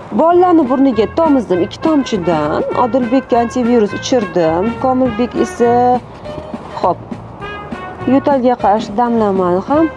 Bolalarni burniga tomizdim 2 tomchidan. Odilbekka antivirus ichirdim. Komilbek esa hop yo'talga qarshi damlamani ham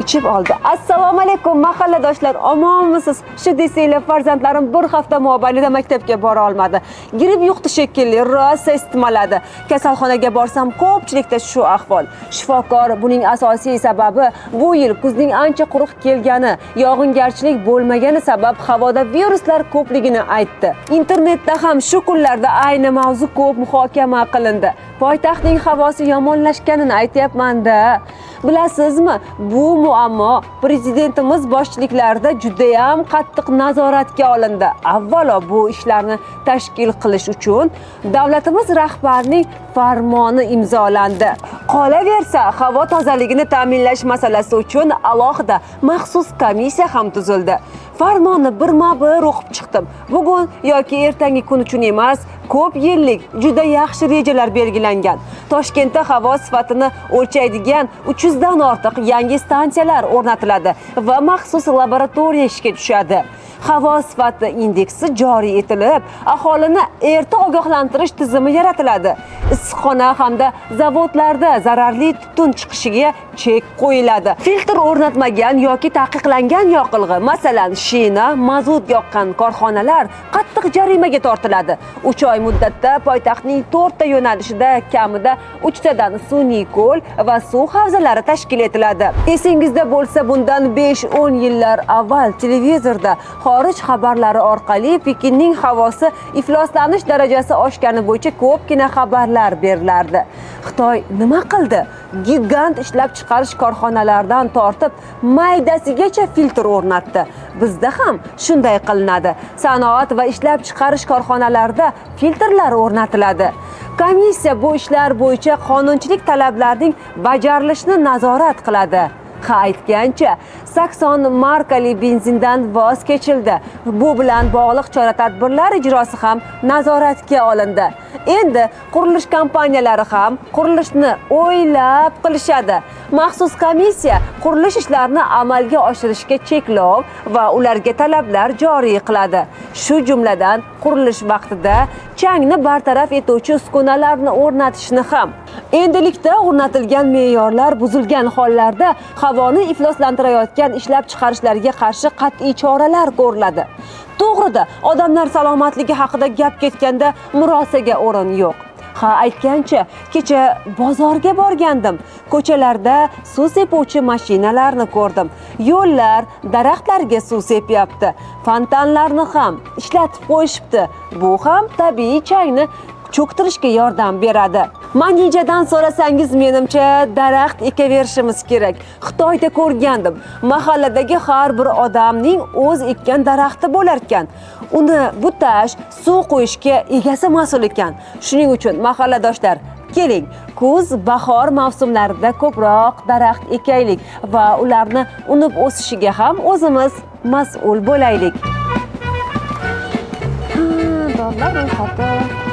ichib oldi. Assalomu alaykum mahalladoshlar, omonmisiz? Shu desanglar farzandlarim bir hafta mobaynida maktabga bora olmadi. Gripp yuqdi shekilli, rosa istimaladi. Kasalxonaga borsam ko'pchilikda shu ahvol. Shifokor buning asosiy sababi bu yil kuzning ancha quruq kelgani, yog'ingarchilik bo'lmagani sabab havoda viruslar ko'pligini aytdi. Internetda ham shu kunlarda ayni mavzu ko'p muhokama qilindi. Poytaxtning havosi yomonlashganini aytyapman-da. Bilasizmi, bu muammo prezidentimiz boshchiliklarida juda ham qattiq nazoratga olindi. Avvalo bu ishlarni tashkil qilish uchun davlatimiz rahbarining farmoni imzolandi. Qolaversa, havo tozaligini ta'minlash masalasi uchun alohida maxsus komissiya ham tuzildi. Farmonni birma-bir o'qib chiqdim. Bugun yoki ertangi kun uchun emas, ko'p yillik juda yaxshi rejalar belgilangan. Toshkentda havo sifatini o'lchaydigan 300 dan ortiq yangi stansiyalar o'rnatiladi va maxsus laboratoriya ishga tushadi. Havo sifati indeksi joriy etilib, aholini erta ogohlantirish tizimi yaratiladi. Issiqxona hamda zavodlarda zararli tutun chiqishiga chek qo'yiladi. Filtr o'rnatmagan yoki taqiqlangan yoqilg'i, masalan, shina, mazut yoqqan korxonalar qattiq jarimaga tortiladi. 3 oy muddatda poytaxtning 4 ta yo'nalishida kamida 3 tadan sun'iy ko'l va suv havzalari tashkil etiladi. Esingizda bo'lsa, bundan 5-10 yillar avval televizorda xorij xabarlari orqali Pekinning havosi ifloslanish darajasi oshgani bo'yicha ko'pgina xabarlar berilardi. Xitoy nima qildi? Gigant ishlab chiqarish korxonalaridan tortib maydasigacha filtr o'rnatdi. Bizda ham shunday qilinadi. Sanoat va ishlab chiqarish korxonalarida filtrlar o'rnatiladi. Komissiya bu ishlar bo'yicha qonunchilik talablarining bajarilishini nazorat qiladi. Aytgancha, Sakson markali benzindan voz kechildi. Bu bilan bog'liq chora-tadbirlar ijrosi ham nazoratga olindi. Endi qurilish kompaniyalari ham qurilishni o'ylab qilishadi. Maxsus komissiya qurilish ishlarini amalga oshirishga cheklov va ularga talablar joriy qiladi. Shu jumladan qurilish vaqtida changni bartaraf etuvchi uskunalarni o'rnatishni ham. Endilikda o'rnatilgan me'yorlar buzilgan hollarda havoni ifloslantirayotgan ishlab chiqarishlarga qarshi qat'iy choralar ko'riladi. To'g'rida, odamlar salomatligi haqida gap ketganda murosaga o'rin yo'q. Aytgancha, kecha bozorga borgandim. Ko'chalarda suv sepuvchi mashinalarni ko'rdim. Yo'llar, daraxtlarga suv sepyapti. Fontanlarni ham ishlatib qo'yishibdi. Bu ham tabiiy changni cho'ktirishga yordam beradi. Manijadan so'rasangiz, menimcha daraxt ekaverishimiz kerak. Xitoyda ko'rgandim. Mahalladagi har bir odamning o'z ekkan daraxti bo'lar ekan. Uni butash, suv qo'yishga egasi mas'ul ekan. Shuning uchun mahalladoshlar, keling, kuz, bahor mavsumlarida ko'proq daraxt ekaylik va ularni unib o'sishiga ham o'zimiz mas'ul bo'laylik. Dog'lar ro'yxati